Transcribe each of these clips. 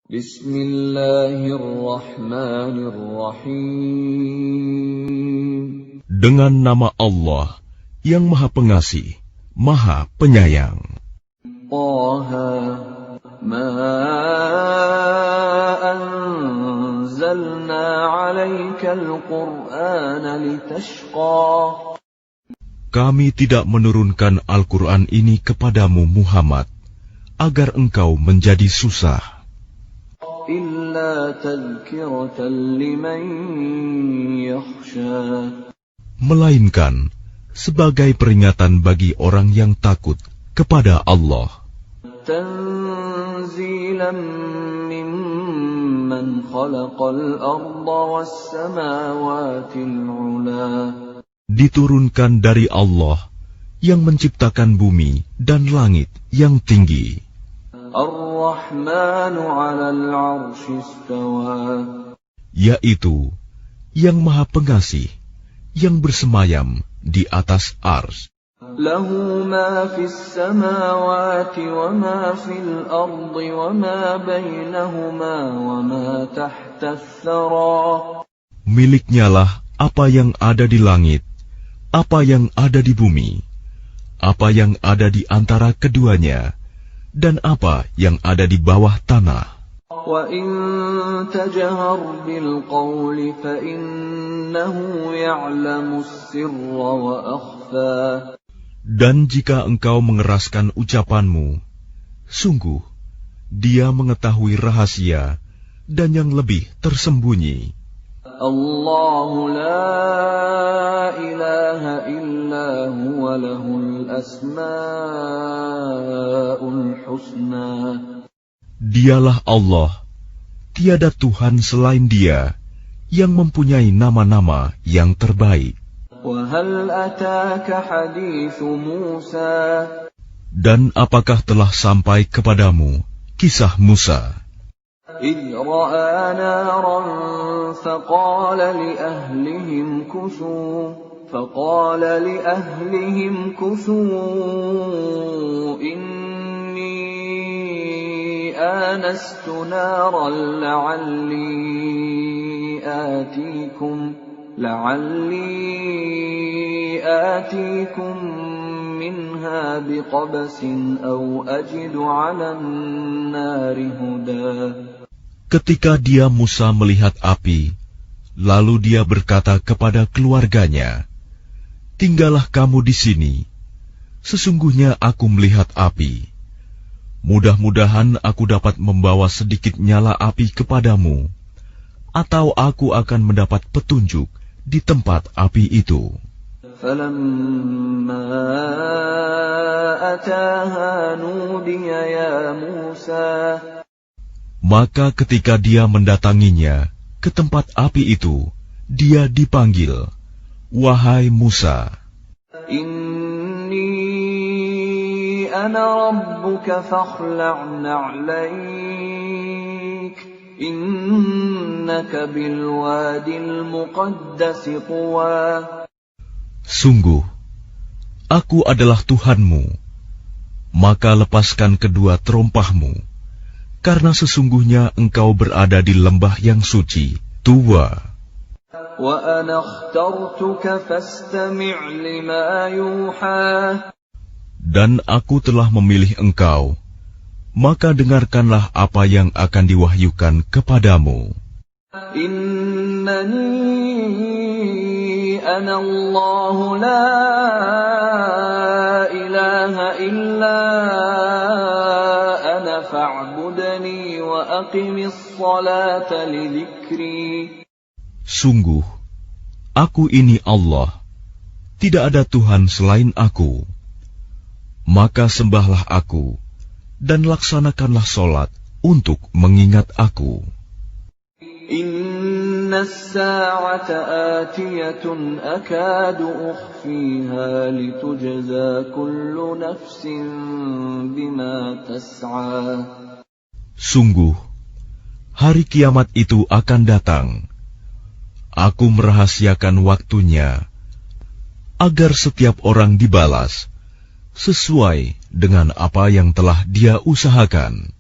Bismillahirrahmanirrahim. Dengan nama Allah yang Maha Pengasih, Maha Penyayang. Taha, ma anzalna 'alaikal Qur'ana litashqa. Kami tidak menurunkan Al-Quran ini kepadamu Muhammad, agar engkau menjadi susah. Illa tadhkiratan liman yakhsha. Melainkan sebagai peringatan bagi orang yang takut kepada Allah. Tanzilan mimman khalaqal arda was samawatil 'ula. Diturunkan dari Allah yang menciptakan bumi dan langit yang tinggi. Ar-Rahmanu 'alal 'arsy istawa. Yaitu yang Maha Pengasih, yang bersemayam di atas ars. Lahu ma fis samawati wa ma fil ardi wa ma bainahuma wa ma tahta ats-tsara. Miliknyalah apa yang ada di langit, apa yang ada di bumi, apa yang ada di antara keduanya, dan apa yang ada di bawah tanah. Wa in tajhar bil qawli fa innahu ya'lamu as-sirra wa akhfa. Dan jika engkau mengeraskan ucapanmu, sungguh Dia mengetahui rahasia dan yang lebih tersembunyi. Allahu la ilaha illa huwa lahul asma'ul husna. Dialah Allah, tiada Tuhan selain Dia, yang mempunyai nama-nama yang terbaik. Wa hal ataka hadithu Musa. Dan apakah telah sampai kepadamu kisah Musa? إذ رأى نارا فقال لأهلهم كثوا إني آنست نارا لعلي آتيكم منها بقبس أو أجد على النار هدى. Ketika dia Musa melihat api, lalu dia berkata kepada keluarganya, "Tinggallah kamu di sini. Sesungguhnya aku melihat api. Mudah-mudahan aku dapat membawa sedikit nyala api kepadamu, atau aku akan mendapat petunjuk di tempat api itu." فَلَمَّا أَتَاهَا نُودِيَ يَا مُوسَى. Maka ketika dia mendatanginya ke tempat api itu, dia dipanggil, "Wahai Musa, Inni ana rabbuka fakhla'na 'alaik, innaka bil wadil muqaddas tuwa." Sungguh, aku adalah Tuhanmu, maka lepaskan kedua terompahmu, karena sesungguhnya engkau berada di lembah yang suci, Tuwa. Wa ana akhtartuka fastami' lima yuha. Dan aku telah memilih engkau, maka dengarkanlah apa yang akan diwahyukan kepadamu. Innani ana Allah la ilaha illa ana fa'budni wa aqimis salata li dzikri. Sungguh, aku ini Allah, tidak ada Tuhan selain aku. Maka sembahlah aku, dan laksanakanlah solat untuk mengingat aku. Inna as-sa'ata atiyatun akadu ukhfiha litujza kullu nafsin bima tas'a. Sungguh, hari kiamat itu akan datang. Aku merahasiakan waktunya, agar setiap orang dibalas sesuai dengan apa yang telah dia usahakan.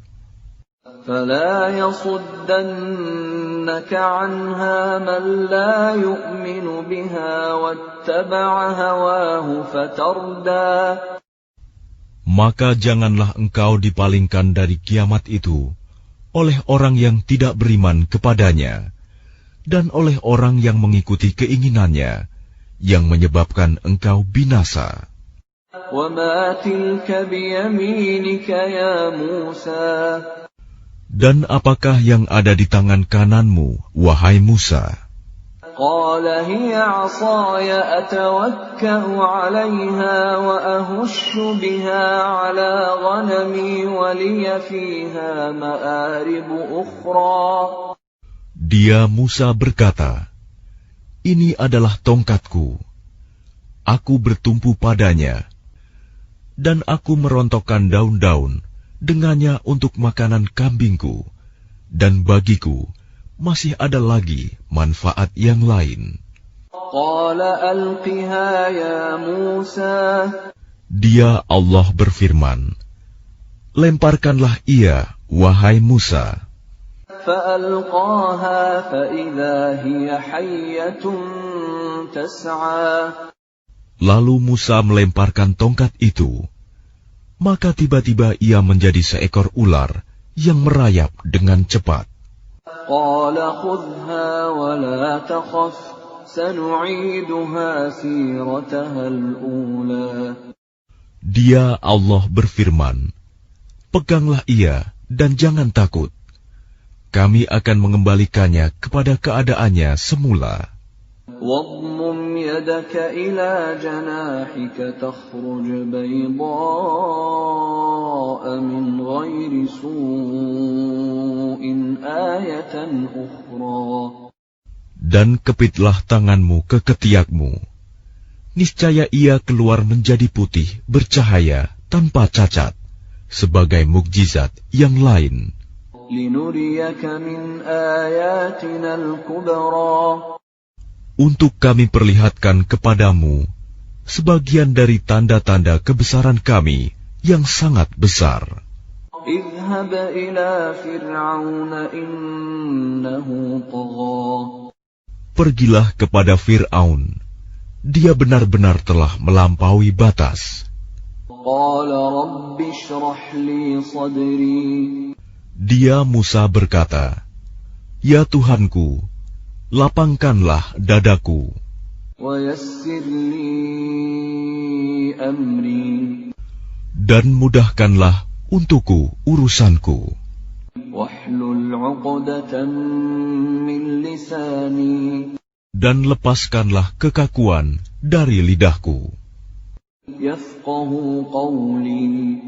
فلا يصدنك عنها من لا يؤمن بها واتبع هواه فتردى. Maka janganlah engkau dipalingkan dari kiamat itu oleh orang yang tidak beriman kepadanya dan oleh orang yang mengikuti keinginannya yang menyebabkan engkau binasa. وَمَا تِلْكَ بِيَمِينِكَ يَا مُوسَى. Dan apakah yang ada di tangan kananmu, wahai Musa? قال هي عصاي أتوكأ عليها وأهش بها على غنمي ولي فيها مآرب أخرى. Dia Musa berkata, ini adalah tongkatku. Aku bertumpu padanya, dan aku merontokkan daun-daun dengannya untuk makanan kambingku, dan bagiku masih ada lagi manfaat yang lain. Dia Allah berfirman, lemparkanlah ia, wahai Musa. Lalu Musa melemparkan tongkat itu, maka tiba-tiba ia menjadi seekor ular yang merayap dengan cepat. Dia Allah berfirman, peganglah ia dan jangan takut. Kami akan mengembalikannya kepada keadaannya semula. واضمم يدك إلى جناحك تخرج بيضاء من غير سوء آية أخرى. Dan kepitlah tanganmu ke ketiakmu. Niscaya ia keluar menjadi putih, bercahaya, tanpa cacat, sebagai mukjizat yang lain. لنريك من آياتنا الكبرى. Untuk kami perlihatkan kepadamu sebagian dari tanda-tanda kebesaran kami yang sangat besar. اذهب إلى فرعون إنه طغى. Pergilah kepada Fir'aun, dia benar-benar telah melampaui batas. قال رب اشرح لي صدري. Dia Musa berkata, ya Tuhanku, lapangkanlah dadaku. ويسر لي أمري. Dan mudahkanlah untukku urusanku. واحلل عقدة من لساني. Dan lepaskanlah kekakuan dari lidahku. يفقهوا قولي.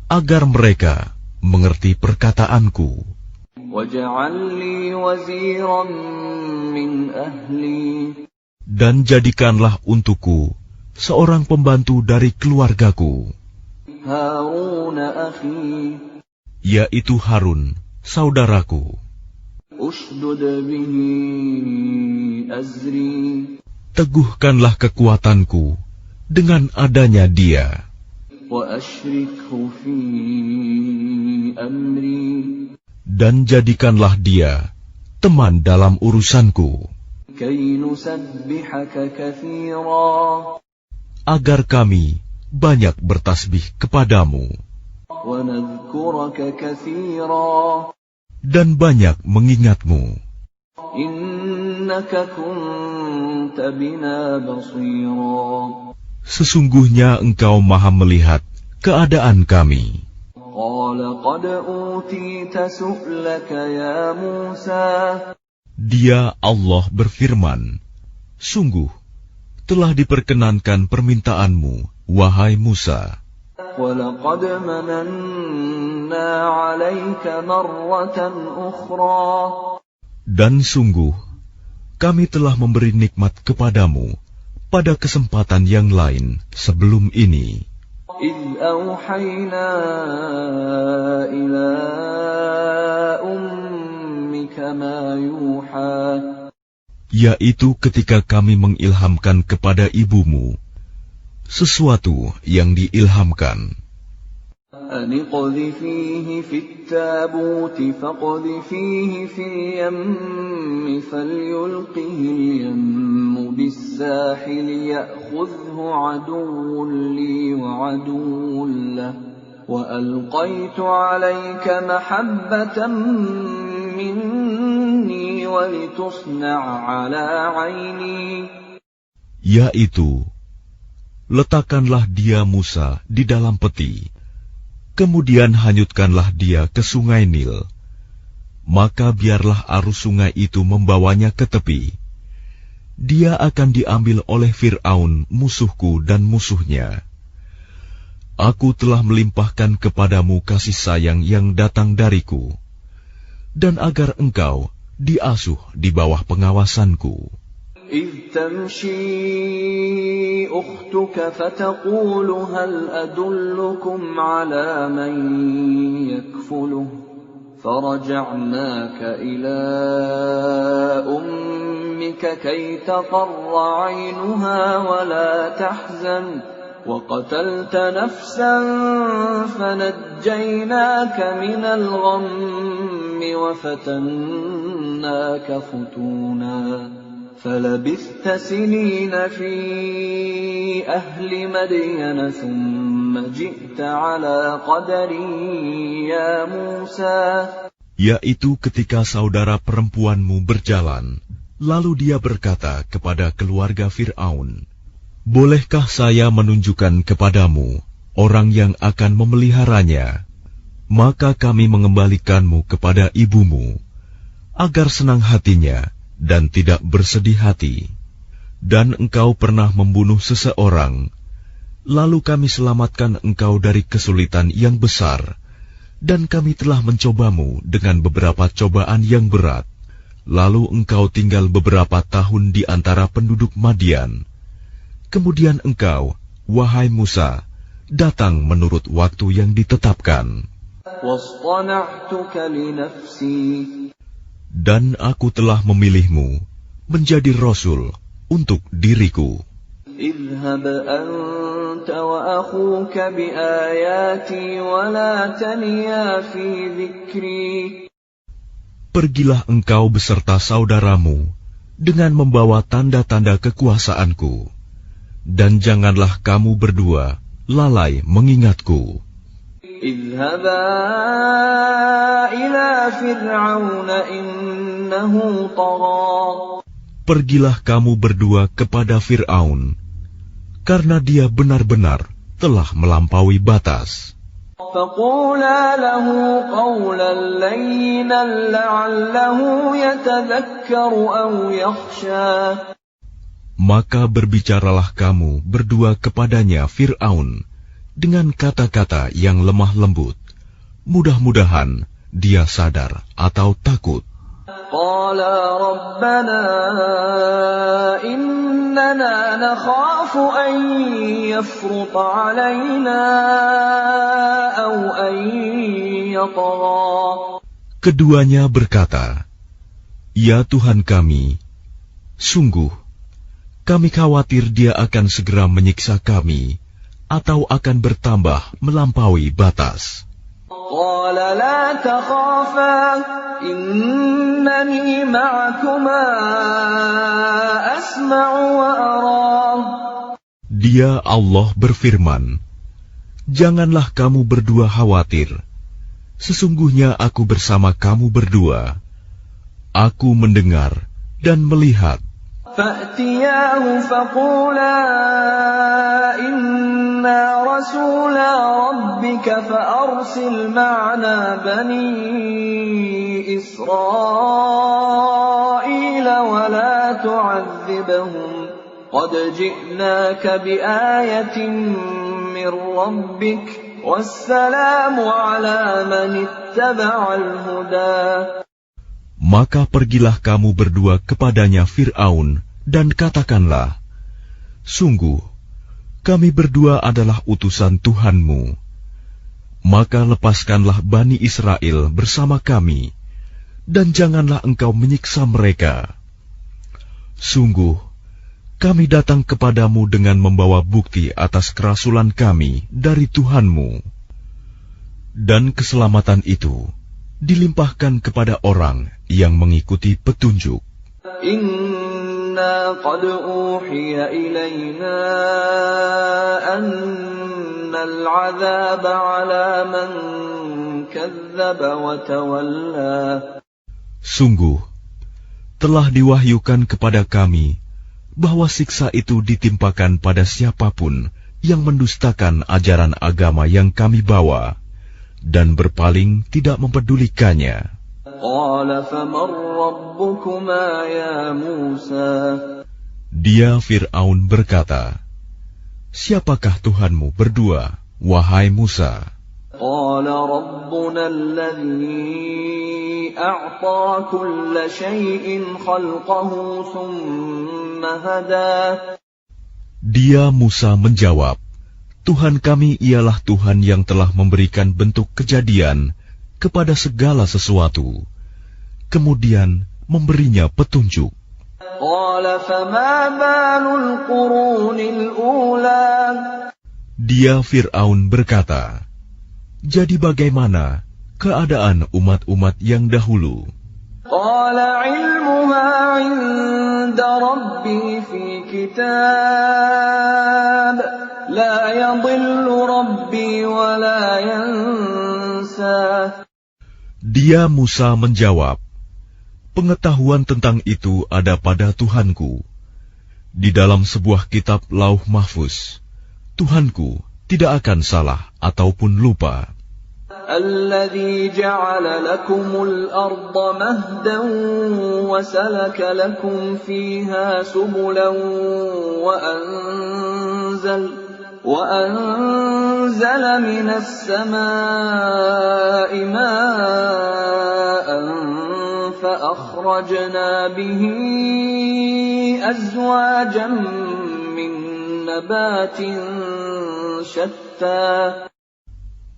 Agar mereka mengerti perkataanku. واجعل لي وزيرا من أهلي. Dan jadikanlah untukku seorang pembantu dari keluargaku, هارون أخي. yaitu Harun, saudaraku. أشدد به أزري. Teguhkanlah kekuatanku dengan adanya dia. وأشركه في أمري. Dan jadikanlah dia teman dalam urusanku, كي نسبحك كثيرا. agar kami banyak bertasbih kepadamu ونذكرك كثيرا. dan banyak mengingatmu. إنك كنت بنا بصيرا. Sesungguhnya engkau maha melihat keadaan kami. قال قد أوتيت سؤلك يا موسى. Dia Allah berfirman, sungguh telah diperkenankan permintaanmu, wahai Musa. ولقد مننا عليك مرة أخرى. Dan sungguh kami telah memberi nikmat kepadamu pada kesempatan yang lain sebelum ini. إذ أوحينا إلى أمك ما يوحى. Yaitu ketika kami mengilhamkan kepada ibumu sesuatu yang diilhamkan. أن اقذفيه في التابوت فاقذفيه في اليم فليلقه اليم بالساحل يأخذه عدو لي وعدو له وألقيت عليك محبة مني ولتصنع على عيني. Yaitu, letakkanlah dia Musa di dalam peti, kemudian hanyutkanlah dia ke sungai Nil. Maka biarlah arus sungai itu membawanya ke tepi. Dia akan diambil oleh Fir'aun, musuhku dan musuhnya. Aku telah melimpahkan kepadamu kasih sayang yang datang dariku, dan agar engkau diasuh di bawah pengawasanku. إذ تمشي أختك فتقول هل أدلكم على من يكفله فرجعناك إلى أمك كي تقر عينها ولا تحزن وقتلت نفسا فنجيناك من الغم وفتناك فتونا فلبثت سنين في أهل مدين ثم جئت على قدري يا موسى. Yaitu ketika saudara perempuanmu berjalan, lalu dia berkata kepada keluarga Fir'aun, bolehkah saya menunjukkan kepadamu orang yang akan memeliharanya? Maka kami mengembalikanmu kepada ibumu, agar senang hatinya dan tidak bersedih hati. Dan engkau pernah membunuh seseorang, lalu kami selamatkan engkau dari kesulitan yang besar, dan kami telah mencobamu dengan beberapa cobaan yang berat. Lalu engkau tinggal beberapa tahun di antara penduduk Madian. Kemudian engkau, wahai Musa, datang menurut waktu yang ditetapkan. Dan aku telah memilihmu menjadi Rasul untuk diriku. اذهب أنت وأخوك بآياتي ولا تنيا في ذكري. Pergilah engkau beserta saudaramu dengan membawa tanda-tanda kekuasaanku, dan janganlah kamu berdua lalai mengingatku. اذهبا إلى فرعون إنه طغى. Pergilah kamu berdua kepada Fir'aun, karena dia benar-benar telah melampaui batas. فقولا له قولا لينا لعله يتذكر أو يخشى. Maka berbicaralah kamu berdua kepadanya Fir'aun dengan kata-kata yang lemah lembut. Mudah-mudahan dia sadar atau takut. قالا ربنا إننا نخاف أن يفرط علينا أو أن يطغى. Keduanya berkata, ya Tuhan kami, sungguh kami khawatir dia akan segera menyiksa kami atau akan bertambah melampaui batas. قال لا تخافا إنني معكما أسمع وأرى. Dia Allah berfirman, janganlah kamu berdua khawatir. Sesungguhnya aku bersama kamu berdua. Aku mendengar dan melihat. فأتياه فقولا إنا رسولا ربك فأرسل معنا بني إسرائيل ولا تعذبهم قد جئناك بآية من ربك والسلام على من اتبع الهدى. Maka pergilah kamu berdua kepadanya Fir'aun dan katakanlah, sungguh, kami berdua adalah utusan Tuhanmu. Maka lepaskanlah Bani Israel bersama kami, dan janganlah engkau menyiksa mereka. Sungguh, kami datang kepadamu dengan membawa bukti atas kerasulan kami dari Tuhanmu. Dan keselamatan itu dilimpahkan kepada orang yang mengikuti petunjuk. Inna qad uhiya ilayna annal 'adzaba 'ala man kadzdzaba wa tawalla. Sungguh, telah diwahyukan kepada kami bahwa siksa itu ditimpakan pada siapapun yang mendustakan ajaran agama yang kami bawa dan berpaling tidak mempedulikannya. Qala faman rabbukuma ya Musa. Dia Fir'aun berkata, siapakah Tuhanmu berdua, wahai Musa? Qala rabbuna alladhi a'ta kulla shay'in khalqahu thumma hada. Dia Musa menjawab, Tuhan kami ialah Tuhan yang telah memberikan bentuk kejadian kepada segala sesuatu, kemudian memberinya petunjuk. Qala fama balul qurunil ula. Dia Fir'aun berkata, jadi bagaimana keadaan umat-umat yang dahulu? Qala ilmuha 'inda rabbi fi kitab la yadhillu rabbi wa la yansa. Dia Musa menjawab, pengetahuan tentang itu ada pada Tuhanku. Di dalam sebuah kitab Lauh Mahfuz, Tuhanku tidak akan salah ataupun lupa. الذي جعل لكم الأرض مهدا وسلك لكم فيها سبلا وأنزل من السماء ماء فأخرجنا به أزواجا من نبات شتى.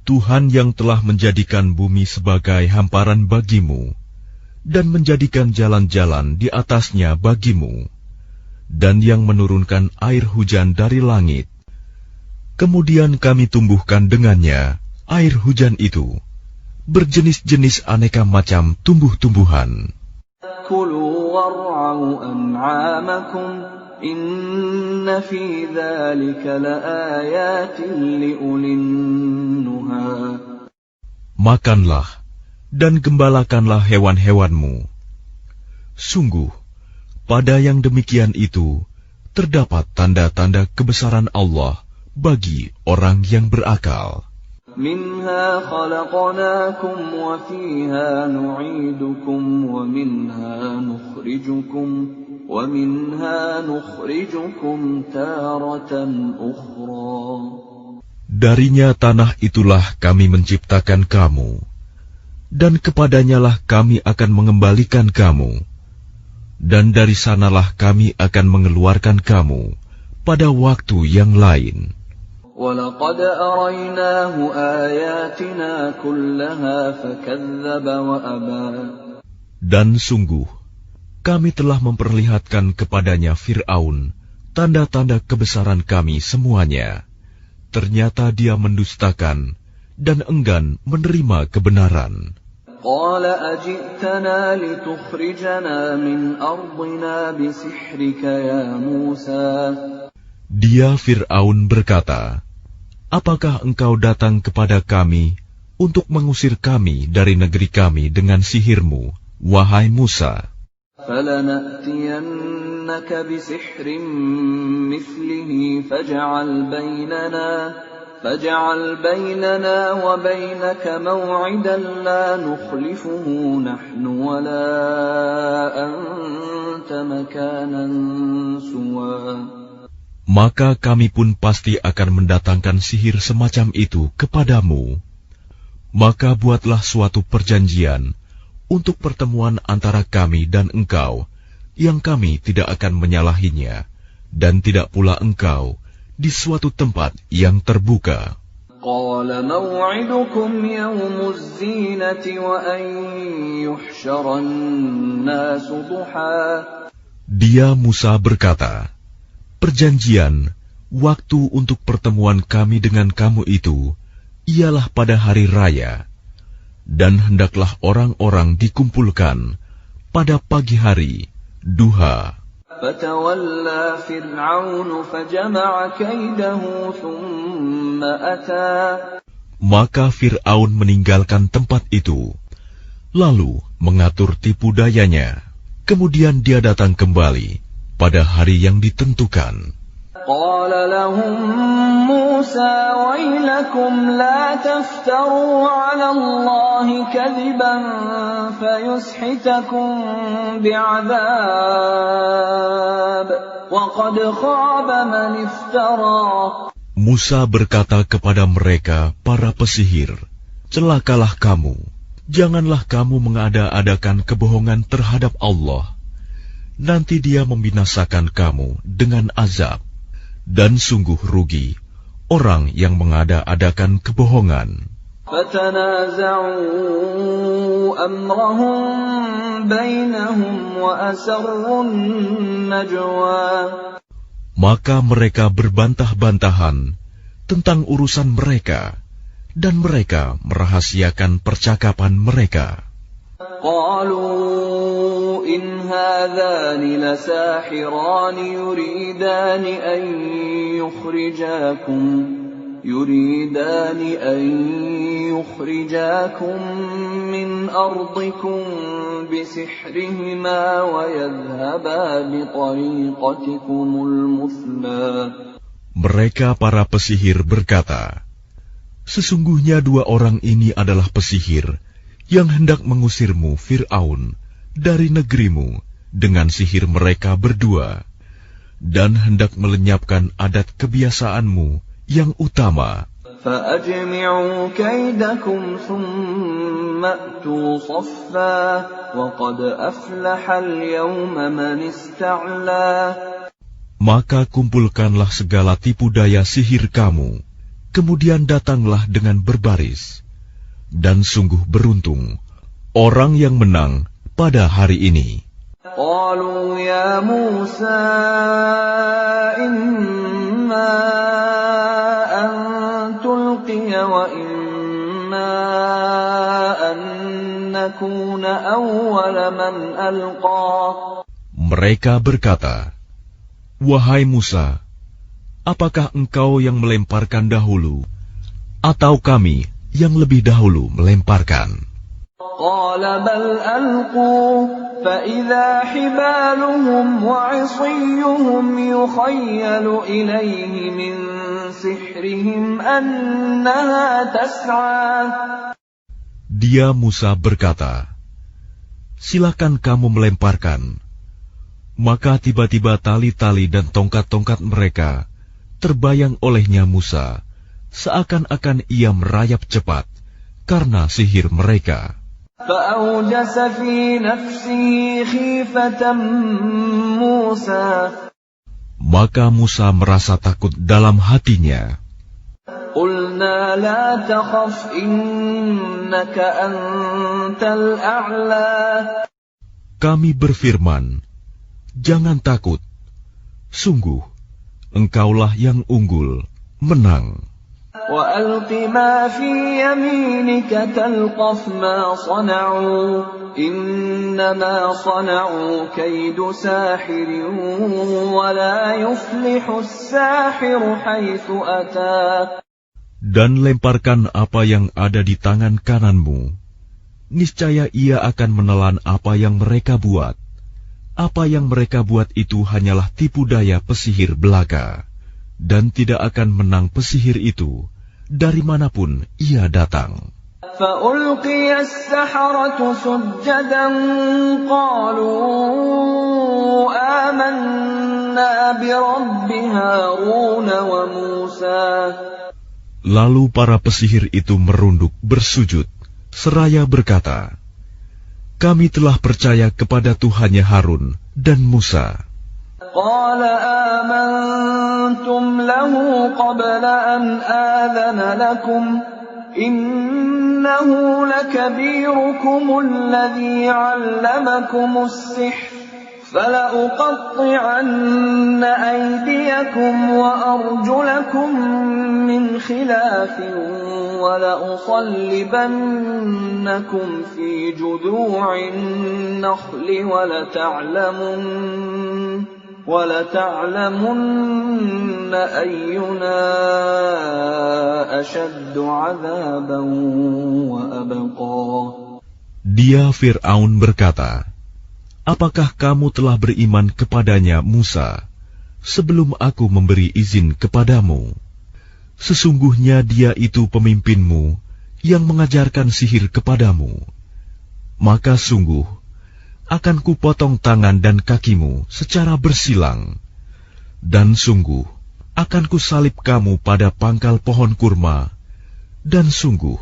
Tuhan yang telah menjadikan bumi sebagai hamparan bagimu, dan menjadikan jalan-jalan di atasnya bagimu, dan yang menurunkan air hujan dari langit. Kemudian kami tumbuhkan dengannya air hujan itu, berjenis-jenis aneka macam tumbuh-tumbuhan. Kulu war'au an'amakum. Inna fi dzalika laayatin liulin nuha. Makanlah dan gembalakanlah hewan-hewanmu. Sungguh, pada yang demikian itu terdapat tanda-tanda kebesaran Allah bagi orang yang berakal. Minha khalaqnakum wa fiha nu'idukum wa minha nukhrijukum taratan ukhra. Darinya tanah itulah kami menciptakan kamu, dan kepadanyalah kami akan mengembalikan kamu, dan dari sanalah kami akan mengeluarkan kamu pada waktu yang lain. وَلَقَدْ أَرَيْنَاهُ آيَاتِنَا كُلَّهَا فَكَذَّبَ وَأَبَى. Dan sungguh, kami telah memperlihatkan kepadanya Fir'aun tanda-tanda kebesaran kami semuanya. Ternyata dia mendustakan dan enggan menerima kebenaran. قَالَ أَجِئْتَنَا لِتُخْرِجَنَا مِنْ أَرْضِنَا بِسِحْرِكَ يَا مُوسَى. Dia Fir'aun berkata, apakah engkau datang kepada kami untuk mengusir kami dari negeri kami dengan sihirmu, wahai Musa? فَلَنَأْتِيَنَّكَ بِسِحْرٍ مِثْلِهِ فَاجْعَلْ بَيْنَنَا وَبَيْنَكَ مَوْعِدًا لَا نُخْلِفُهُ نَحْنُ وَلَا أَنْتَ مَكَانًا سُوًى. Maka kami pun pasti akan mendatangkan sihir semacam itu kepadamu. Maka buatlah suatu perjanjian untuk pertemuan antara kami dan engkau, yang kami tidak akan menyalahinya, dan tidak pula engkau di suatu tempat yang terbuka. قَالَ مَوْعِدُكُمْ يَوْمُ الزِّينَةِ وَأَنْ يُحْشَرَ النَّاسُ ضُحًى. Dia Musa berkata, perjanjian, waktu untuk pertemuan kami dengan kamu itu, ialah pada hari raya, dan hendaklah orang-orang dikumpulkan pada pagi hari, duha. فَتَوَلَّى فِرْعَوْنُ فَجَمَعَ كَيْدَهُ ثُمَّ أَتَى. Maka Fir'aun meninggalkan tempat itu, lalu mengatur tipu dayanya. Kemudian dia datang kembali pada hari yang ditentukan. قال لهم موسى ويلكم لا تفتروا على الله كذبا فيسحتكم بعذاب وقد خاب من افترى. Musa berkata kepada mereka, para pesihir, celakalah kamu, janganlah kamu mengada-adakan kebohongan terhadap Allah. Nanti dia membinasakan kamu dengan azab. Dan sungguh rugi orang yang mengada-adakan kebohongan. فَتَنَازَعُوا أَمْرَهُمْ بَيْنَهُمْ وَأَسَرُّوا النَّجْوَى. Maka mereka berbantah-bantahan tentang urusan mereka, dan mereka merahasiakan percakapan mereka. قالوا إن هذان لساحران يريدان أن يخرجاكم من أرضكم بسحرهما ويذهبا بطريقتكم المثلى. Mereka para pesihir berkata, sesungguhnya dua orang ini adalah pesihir yang hendak mengusirmu, Fir'aun, dari negerimu dengan sihir mereka berdua, dan hendak melenyapkan adat kebiasaanmu yang utama. فَأَجْمِعُوا كَيْدَكُمْ ثُمَّ أْتُوا صَفًّا وَقَدْ أَفْلَحَ الْيَوْمَ مَنِ اسْتَعْلَى. Maka kumpulkanlah segala tipu daya sihir kamu, kemudian datanglah dengan berbaris. Dan sungguh beruntung orang yang menang pada hari ini. قالوا يا موسى إما أن تلقي وإما أن نكون أول من ألقى. Mereka berkata, wahai Musa, apakah engkau yang melemparkan dahulu, atau kami yang lebih dahulu melemparkan? قال بل ألقوا فإذا حبالهم وعصيهم يخيل إليه من سحرهم أنها تسعى. Dia Musa berkata, silakan kamu melemparkan. Maka tiba-tiba tali-tali dan tongkat-tongkat mereka terbayang olehnya Musa, seakan-akan ia merayap cepat karena sihir mereka. فأوجس في نفسه خيفة موسى. Maka Musa merasa takut dalam hatinya. قلنا لا تخف إنك أنت الأعلى. Kami berfirman, jangan takut, sungguh engkaulah yang unggul, menang. وَأَلْقِ مَا فِي يَمِينِكَ تَلْقَفْ مَا صَنَعُوا إِنَّمَا صَنَعُوا كَيْدُ سَاحِرٍ وَلَا يُفْلِحُ السَّاحِرُ حَيْثُ أَتَى. Dan lemparkan apa yang ada di tangan kananmu. Niscaya ia akan menelan apa yang mereka buat. Apa yang mereka buat itu hanyalah tipu daya pesihir belaka, dan tidak akan menang pesihir itu dari manapun ia datang. فَأُلْقِيَ السَّحَرَةُ سُجَّدًا قَالُوا آمَنَّا بِرَبِّ هَارُونَ وَمُوسَى. Lalu para pesihir itu merunduk bersujud, seraya berkata, kami telah percaya kepada Tuhannya Harun dan Musa. قال آمنتم له قبل أن آذن لكم إنه لكبيركم الذي علمكم السحر فلأقطعن أيديكم وأرجلكم من خلاف ولأصلبنكم في جذوع النخل ولتعلمن أينا أشد عذابا وأبقى. Dia Fir'aun berkata, apakah kamu telah beriman kepadanya Musa sebelum aku memberi izin kepadamu? Sesungguhnya dia itu pemimpinmu yang mengajarkan sihir kepadamu. Maka sungguh akan kupotong tangan dan kakimu secara bersilang, dan sungguh akan kusalib kamu pada pangkal pohon kurma, dan sungguh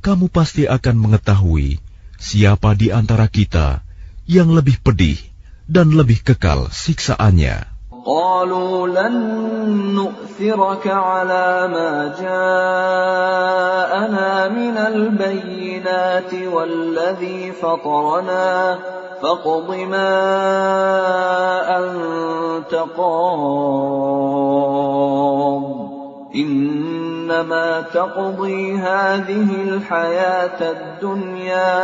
kamu pasti akan mengetahui siapa di antara kita yang lebih pedih dan lebih kekal siksaannya. قالوا لن نؤثرك على ما جاءنا من البينات والذي فطرنا فاقض ما أنت قاض إنما تقضي هذه الحياة الدنيا.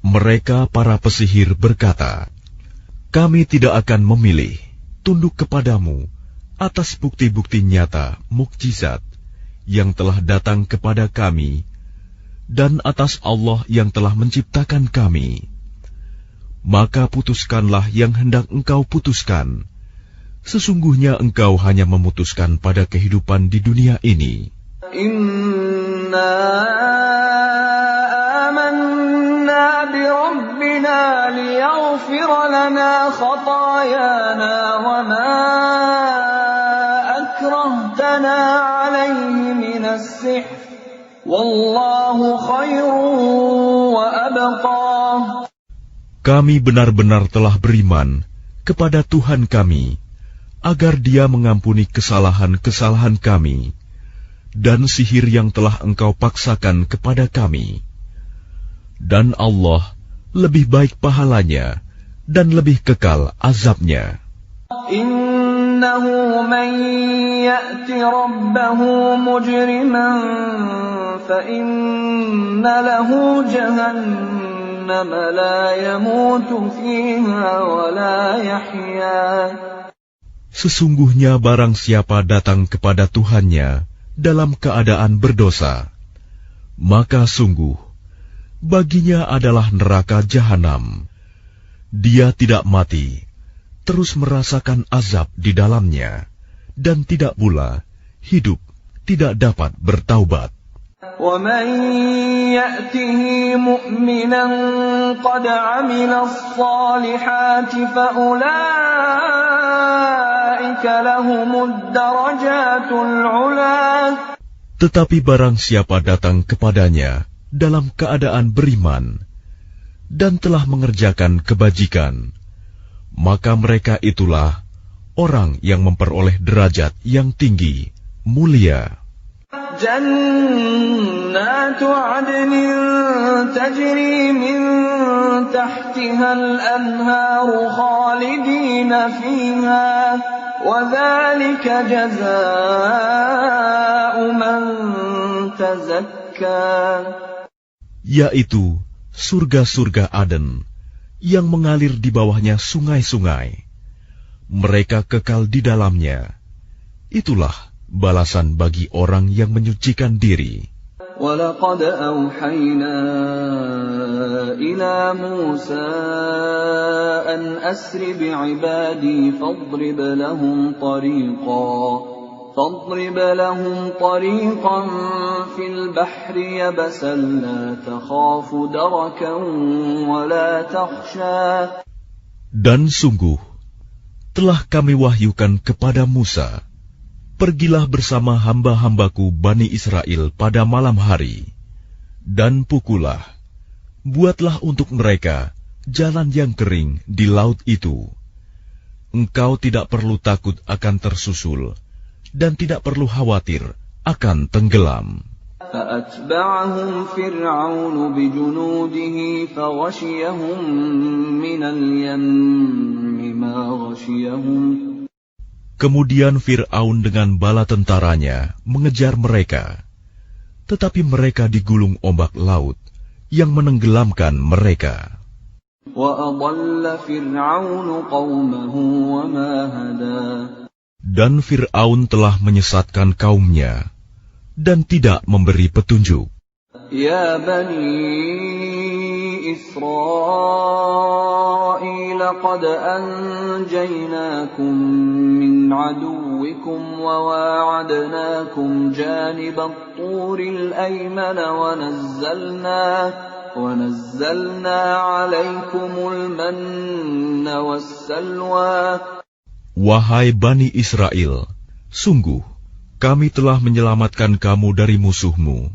Mereka para pesihir berkata, kami tidak akan memilih tunduk kepadamu atas bukti-bukti nyata mukjizat yang telah datang kepada kami dan atas Allah yang telah menciptakan kami. Maka putuskanlah yang hendak engkau putuskan. Sesungguhnya engkau hanya memutuskan pada kehidupan di dunia ini. Inna amanna bi rabbina liyaghfir lana khatayana wa ma akrahtana alayhi minas sihr wallahu khairun wa abqa. Kami benar-benar telah beriman kepada Tuhan kami agar Dia mengampuni kesalahan-kesalahan kami dan sihir yang telah engkau paksakan kepada kami. Dan Allah lebih baik pahalanya dan lebih kekal azabnya. Innahu man ya'ti rabbahu mujriman fa inna lahu jahannam la yamutu fiha wa la yahya. Sesungguhnya barang siapa datang kepada Tuhannya dalam keadaan berdosa, maka sungguh baginya adalah neraka jahanam. Dia tidak mati, terus merasakan azab di dalamnya, dan tidak pula hidup tidak dapat bertaubat. وَمَنْ يَأْتِهِ مُؤْمِنًا قَدْ عَمِلَ الصَّالِحَاتِ فَأُولَئِكَ لَهُمُ الدَّرَجَاتُ الْعُلَى. Tetapi barang siapa datang kepadanya dalam keadaan beriman dan telah mengerjakan kebajikan, maka mereka itulah orang yang memperoleh derajat yang tinggi, mulia. جنات عدن تجري من تحتها الأنهار خالدين فيها وذلك جزاء من تزكى. Yaitu surga-surga Aden yang mengalir di bawahnya sungai-sungai. Mereka kekal di dalamnya. Itulah balasan bagi orang yang menyucikan diri. وَلَقَدْ أَوْحَيْنَا إِلَى مُوسَىٰ أَنْ أَسْرِ بِعِبَادِي فَاضْرِبْ لَهُمْ طَرِيقًا فِي الْبَحْرِ يَبَسًا لَا تَخَافُ دَرَكًا وَلَا تَخْشَىٰ. Dan sungguh telah kami wahyukan kepada Musa, pergilah bersama hamba-hambaku Bani Israel pada malam hari, dan pukullah, buatlah untuk mereka jalan yang kering di laut itu. Engkau tidak perlu takut akan tersusul, dan tidak perlu khawatir akan tenggelam. فأتبعهم فرعون بجنوده فغشيهم من اليم ما غشيهم. Kemudian Fir'aun dengan bala tentaranya mengejar mereka, tetapi mereka digulung ombak laut yang menenggelamkan mereka. Dan Fir'aun telah menyesatkan kaumnya dan tidak memberi petunjuk. Ya Bani Israel, qad anjaynakum min aduwikum wa wa'adnakum janibat turil aymana wa nazzalna alaykumul manna wassalwa. Wahai Bani Israel, sungguh kami telah menyelamatkan kamu dari musuhmu,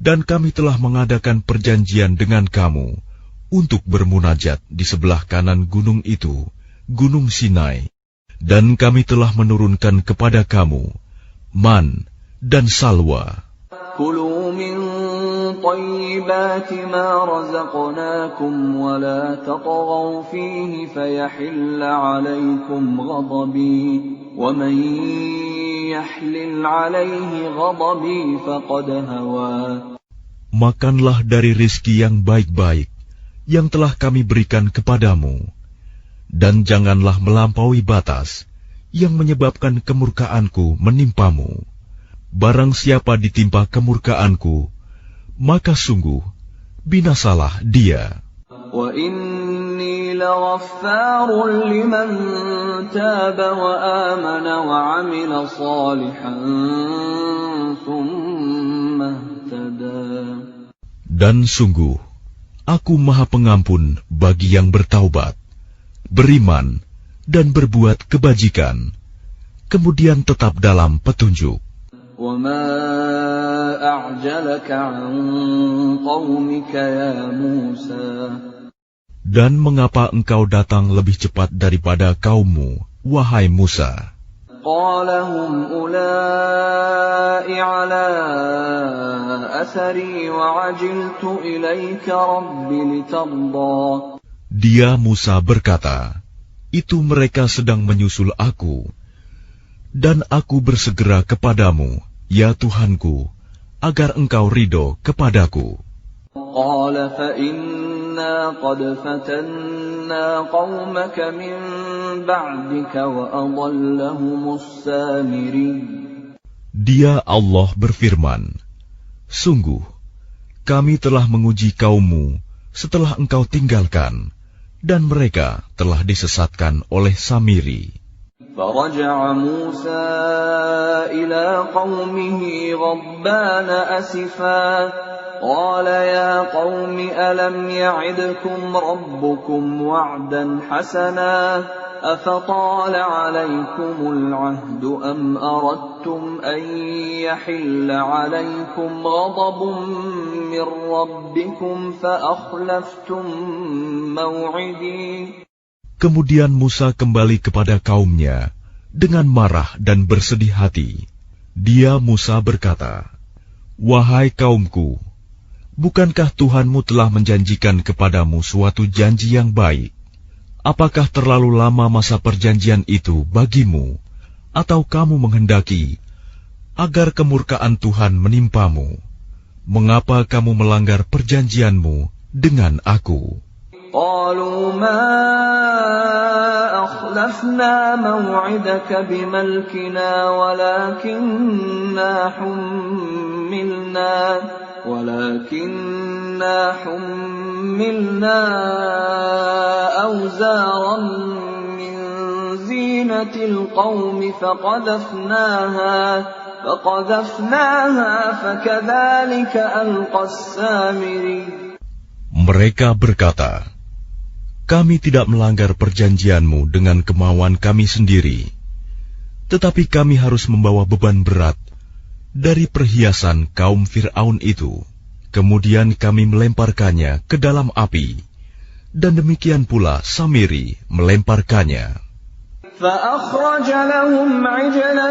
dan kami telah mengadakan perjanjian dengan kamu untuk bermunajat di sebelah kanan gunung itu, Gunung Sinai, dan kami telah menurunkan kepada kamu man dan salwa. Kulu min tayyibati ma razaqnakum wa la tatghaw fihi fayahilla 'alaykum ghadabi wa man yahlil 'alayhi ghadabi faqad hawa. Makanlah dari rizki yang baik-baik yang telah kami berikan kepadamu, dan janganlah melampaui batas yang menyebabkan kemurkaanku menimpamu. Barang siapa ditimpa kemurkaanku, maka sungguh binasalah dia. Wa inni laghaffarun liman taba wa amana wa 'amila shalihan thumma ihtada. Dan sungguh Aku Maha Pengampun bagi yang bertaubat, beriman, dan berbuat kebajikan, kemudian tetap dalam petunjuk. وَمَا أَعْجَلَكَ عَنْ قَوْمِكَ يَا مُوسَى. Dan mengapa engkau datang lebih cepat daripada kaummu, wahai Musa? قَالَ هُمْ أُولَاءِ عَلَىٰ أَثَرِي وَعَجِلْتُ إِلَيْكَ رَبِّ لِتَرْضَىٰ. Dia Musa berkata, itu mereka sedang menyusul aku, dan aku bersegera kepadamu, ya Tuhanku, agar engkau ridho kepadaku. قَالَ فَإِنَّا قَدْ فَتَنَّا قَوْمَكَ مِنْ بَعْدِكَ وَأَضَلَّهُمُ السَّامِرِيُّ. Dia Allah berfirman, sungguh, kami telah menguji kaummu setelah engkau tinggalkan, dan mereka telah disesatkan oleh Samiri. فَرَجَعَ مُوسَى إِلَىٰ قَوْمِهِ غَضْبَانَ أَسِفًا قَالَ يَا قَوْمِ أَلَمْ يَعِدْكُمْ رَبُّكُمْ وَعْدًا حَسَنًا أَفَطَالَ عَلَيْكُمُ الْعَهْدُ أَمْ أَرَدتُّمْ أَن يَحِلَّ عَلَيْكُمْ غَضَبٌ مِّن رَّبِّكُمْ فَأَخْلَفْتُم مَّوْعِدِي. Kemudian Musa kembali kepada kaumnya dengan marah dan bersedih hati. Dia Musa berkata, wahai kaumku, bukankah Tuhanmu telah menjanjikan kepadamu suatu janji yang baik? Apakah terlalu lama masa perjanjian itu bagimu, atau kamu menghendaki agar kemurkaan Tuhan menimpamu? Mengapa kamu melanggar perjanjianmu dengan aku? قالوا ما أخلفنا موعدك بملكنا ولكننا حملنا أوزارا من زينة القوم فقذفناها فكذلك ألقى السامري. Mereka berkata, kami tidak melanggar perjanjianmu dengan kemauan kami sendiri, tetapi kami harus membawa beban berat dari perhiasan kaum Fir'aun itu. Kemudian kami melemparkannya ke dalam api, dan demikian pula Samiri melemparkannya. فأخرج لهم عجلا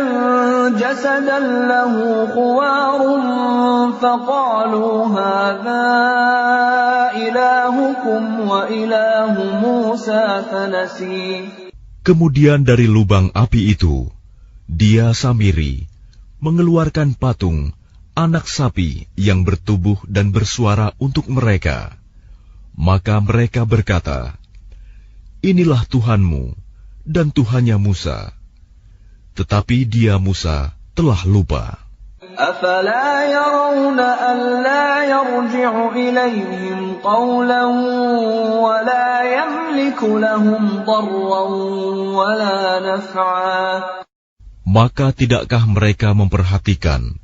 جسدا له خوار فقالوا هذا إلهكم وإله موسى فنسي. Kemudian dari lubang api itu, dia Samiri mengeluarkan patung anak sapi yang bertubuh dan bersuara untuk mereka. Maka mereka berkata, inilah Tuhanmu dan Tuhannya Musa. Tetapi dia Musa telah lupa. أَفَلَا يَرَوْنَ أَلَّا يَرْجِعُ إِلَيْهِمْ قَوْلًا وَلَا يَمْلِكُ لَهُمْ ضَرًّا وَلَا نَفْعًا. Maka tidakkah mereka memperhatikan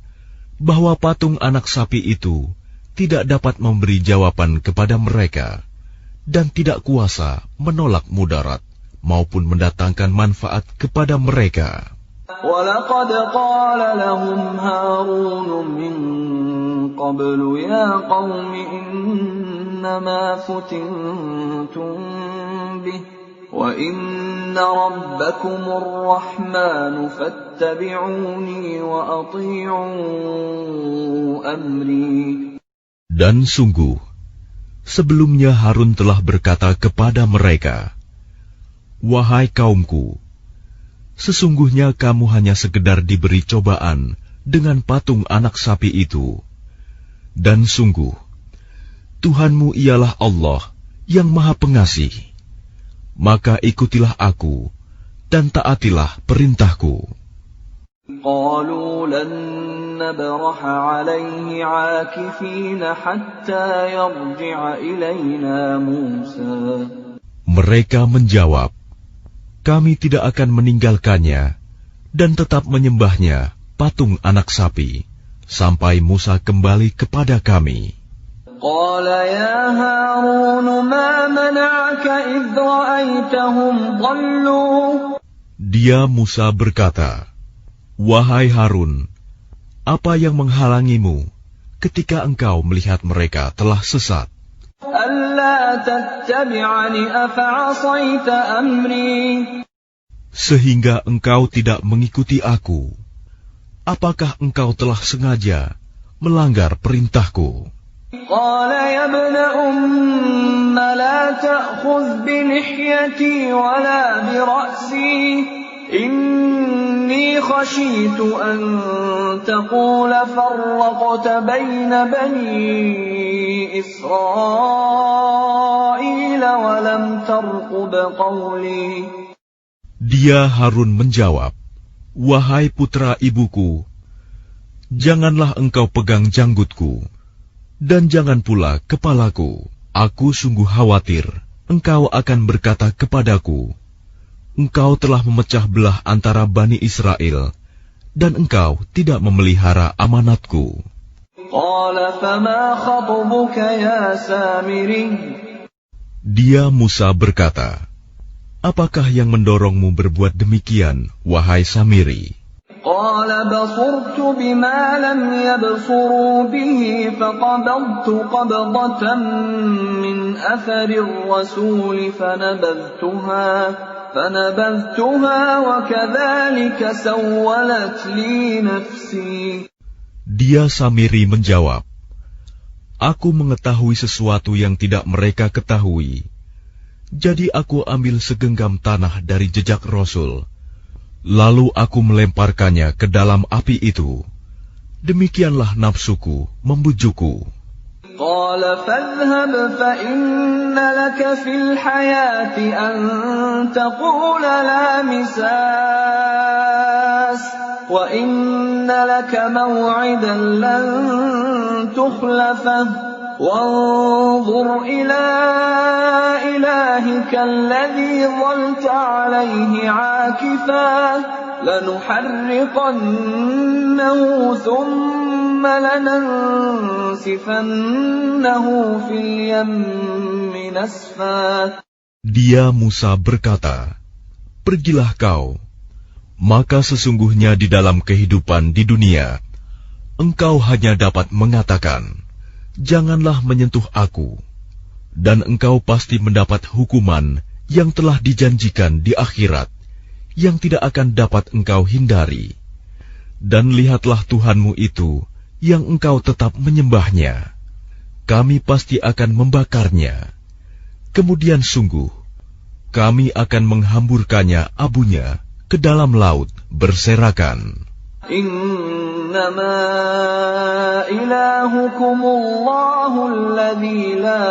bahwa patung anak sapi itu tidak dapat memberi jawaban kepada mereka dan tidak kuasa menolak mudarat maupun mendatangkan manfaat kepada mereka. وَلَقَدْ قَالَ لَهُمْ هَارُونُ مِنْ قَبْلُ يَا قَوْمِ إِنَّمَا فُتِنْتُمْ بِهِ وَإِنَّ رَبَّكُمُ الرَّحْمَنُ فَاتَّبِعُونِي وَأَطِيعُوا أَمْرِي. Dan sungguh, sebelumnya Harun telah berkata kepada mereka, wahai kaumku, sesungguhnya kamu hanya sekedar diberi cobaan dengan patung anak sapi itu. Dan sungguh, Tuhanmu ialah Allah yang Maha Pengasih. Maka ikutilah aku dan taatilah perintahku. قالوا لن نبرح عليه عاكفين حتى يرجع إلينا موسى. Mereka menjawab, kami tidak akan meninggalkannya dan tetap menyembahnya patung anak sapi sampai Musa kembali kepada kami. قال يا هارون ما منعك إذ رأيتهم ضلوا. Dia Musa berkata, wahai Harun, apa yang menghalangimu ketika engkau melihat mereka telah sesat? ألا تتبعني أفعصيت أمري. Sehingga engkau tidak mengikuti aku. Apakah engkau telah sengaja melanggar perintahku? قال يا ابن أم لا تأخذ بلحيتي ولا برأسي إني خشيت أن تقول فرقت بين بني إسرائيل ولم ترقب قولي. Dia Harun menjawab, wahai putra ibuku, janganlah engkau pegang janggutku, dan jangan pula kepalaku. Aku sungguh khawatir engkau akan berkata kepadaku, engkau telah memecah belah antara Bani Israel, dan engkau tidak memelihara amanatku. Dia Musa berkata, apakah yang mendorongmu berbuat demikian, wahai Samiri? قال بصرت بما لم يبصروا به فقبضت قبضة من أثر الرسول فنبذتها وكذلك سولت لي نفسي. Dia Samiri menjawab, aku mengetahui sesuatu yang tidak mereka ketahui. Jadi aku ambil segenggam tanah dari jejak Rasul. Lalu aku melemparkannya ke dalam api itu. Demikianlah nafsuku membujukku. قال فاذهب فإن لك في الحياة أن تقول لا مساس وإن لك موعدا لن تخلفه وانظر إلى إلهك الذي ظلت عليه عاكفا لنحرقنه ثم لننسفنه في اليم نسفا. Dia Musa berkata, pergilah kau, maka sesungguhnya di dalam kehidupan di dunia, engkau hanya dapat mengatakan, janganlah menyentuh aku, dan engkau pasti mendapat hukuman yang telah dijanjikan di akhirat, yang tidak akan dapat engkau hindari. Dan lihatlah Tuhanmu itu yang engkau tetap menyembahnya. Kami pasti akan membakarnya. Kemudian sungguh, kami akan menghamburkannya abunya ke dalam laut berserakan. Innama ilahukumullahu alladzi la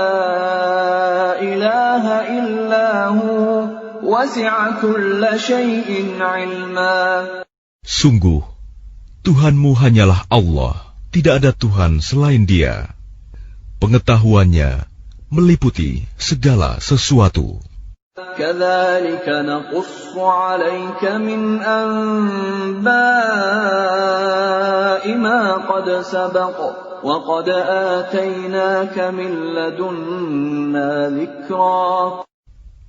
ilaha illahu wasi'a kulla syai'in ilma. Sungguh, Tuhanmu hanyalah Allah, tidak ada Tuhan selain Dia. Pengetahuannya meliputi segala sesuatu. Kadzalika naqussu 'alaika min anba'i ma qad sabaqa wa qad atainaka min ladunna dzikra.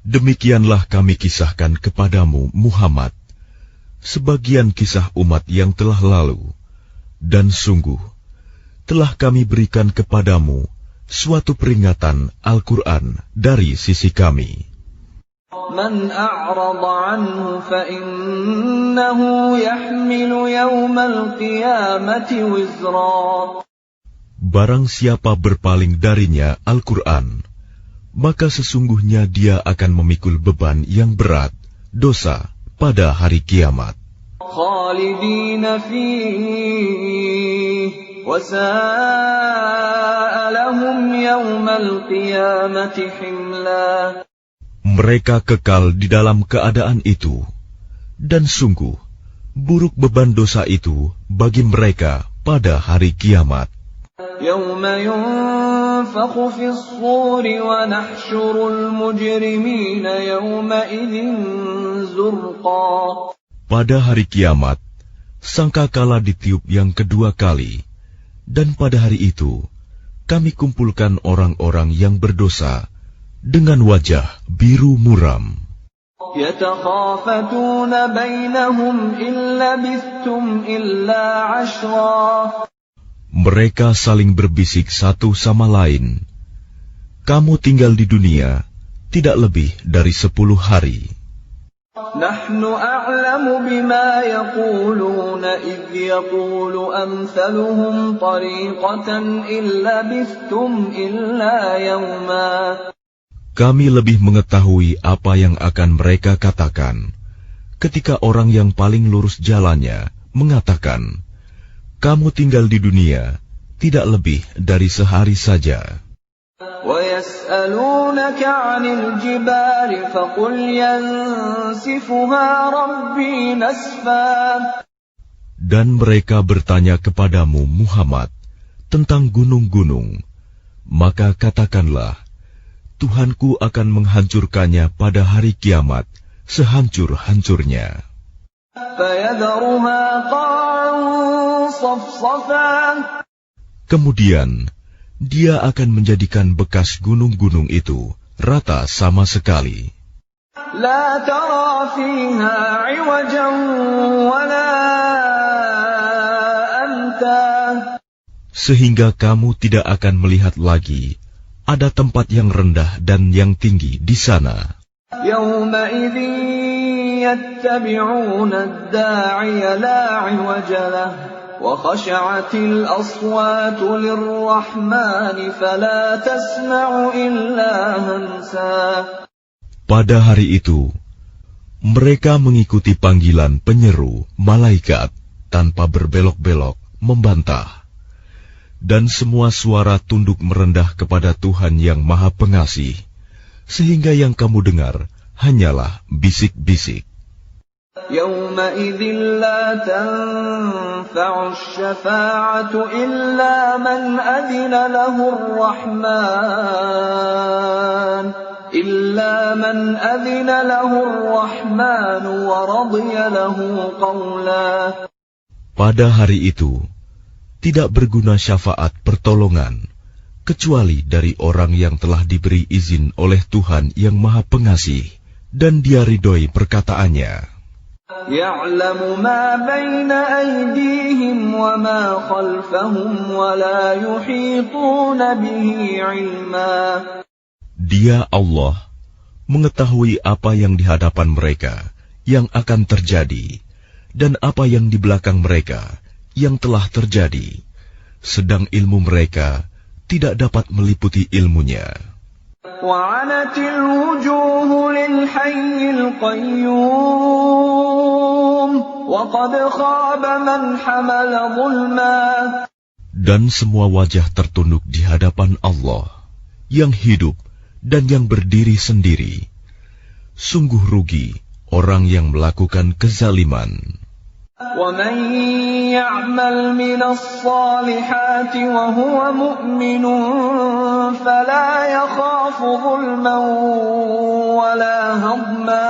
Demikianlah kami kisahkan kepadamu, Muhammad, sebagian kisah umat yang telah lalu, dan sungguh telah kami berikan kepadamu suatu peringatan Al-Quran dari sisi kami. Man a'rada anhu fa innahu yahmilu yawmal qiyamati wizra. Barang siapa berpaling darinya Al-Quran, maka sesungguhnya dia akan memikul beban yang berat, dosa, pada hari kiamat. Khalidina fihi wa sa'a lahum yawmal qiyamati himla. Mereka kekal di dalam keadaan itu, dan sungguh buruk beban dosa itu bagi mereka pada hari kiamat. Yawma yunfakhu fis suri wa nahsyurul mujrimina yawma idzin zurqa. Pada hari kiamat, sangkakala ditiup yang kedua kali, dan pada hari itu kami kumpulkan orang-orang yang berdosa dengan wajah biru muram. Yatakhafatuna bainahum illa bistum illa 'ashra. Mereka saling berbisik satu sama lain, kamu tinggal di dunia tidak lebih dari 10 hari. Nahnu a'lamu bima yaquluna idh yaqulu amthaluhum tariqatan illa bistum illa yawma. Kami lebih mengetahui apa yang akan mereka katakan ketika orang yang paling lurus jalannya mengatakan, kamu tinggal di dunia tidak lebih dari sehari saja. وَيَسْأَلُونَكَ عَنِ الْجِبَالِ فَقُلْ يَنسِفُهَا رَبِّي نَسْفًا. Dan mereka bertanya kepadamu, Muhammad, tentang gunung-gunung. Maka katakanlah, Tuhanku akan menghancurkannya pada hari kiamat sehancur-hancurnya. فَيَذَرُهَا قَاعًا صَفْصَفًا. Kemudian, dia akan menjadikan bekas gunung-gunung itu rata sama sekali. لا ترى فيها عوجا ولا أمتا. Sehingga kamu tidak akan melihat lagi ada tempat yang rendah dan yang tinggi di sana. يومئذ يتبعون الداعي لا عوج له وخشعت الأصوات للرحمن فلا تسمع إلا همسا. Pada hari itu, mereka mengikuti panggilan penyeru malaikat tanpa berbelok-belok, membantah. Dan semua suara tunduk merendah kepada Tuhan yang Maha Pengasih, sehingga yang kamu dengar hanyalah bisik-bisik. يومئذ لا تنفع الشفاعة إلا من أذن له الرحمن ورضي له قولا. Pada hari itu, tidak berguna syafaat pertolongan, kecuali dari orang yang telah diberi izin oleh Tuhan yang Maha Pengasih, dan dia ridhoi perkataannya. يعلم ما بين أيديهم وما خلفهم ولا يحيطون به علما. Dia Allah mengetahui apa yang di hadapan mereka, yang akan terjadi dan apa yang di belakang mereka yang telah terjadi, sedang ilmu mereka tidak dapat meliputi ilmunya. وَعَنَتِ الْوُجُوهُ لِلْحَيِّ الْقَيُّومِ وَقَدْ خَابَ مَنْ حَمَلَ ظُلْمًا. Dan semua wajah tertunduk di hadapan Allah yang hidup dan yang berdiri sendiri. Sungguh rugi orang yang melakukan kezaliman. وَمَنْ يَعْمَلْ مِنَ الصَّالِحَاتِ وَهُوَ مُؤْمِنٌ فَلَا يَخَافُ ظُلْمًا وَلَا هَضْمًا.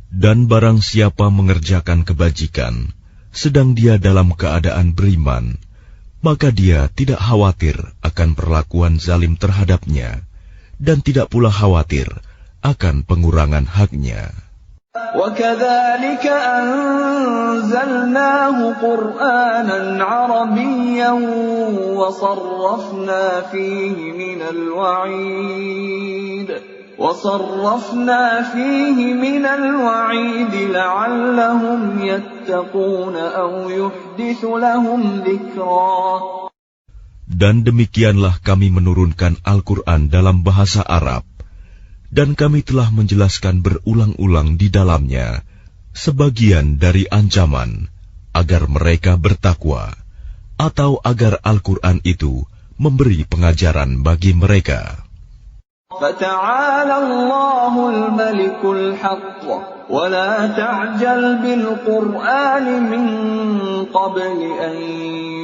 Dan barang siapa mengerjakan kebajikan, sedang dia dalam keadaan beriman, maka dia tidak khawatir akan perlakuan zalim terhadapnya, dan tidak pula khawatir akan pengurangan haknya. وَكَذَلِكَ أَنزَلْنَاهُ قُرْآنًا عَرَبِيًّا وَصَرَّفْنَا فِيهِ مِنَ الْوَعِيدِ لَعَلَّهُمْ يَتَّقُونَ أَوْ يُحْدِثُ لَهُمْ ذِكْرًا. Dan demikianlah kami menurunkan Al-Quran dalam bahasa Arab, dan kami telah menjelaskan berulang-ulang di dalamnya sebagian dari ancaman agar mereka bertakwa, atau agar Al-Quran itu memberi pengajaran bagi mereka. فَتَعَالَى اللَّهُ الْمَلِكُ الْحَقُّ وَلَا تَعْجَلْ بِالْقُرْآنِ مِنْ قَبْلِ أَنْ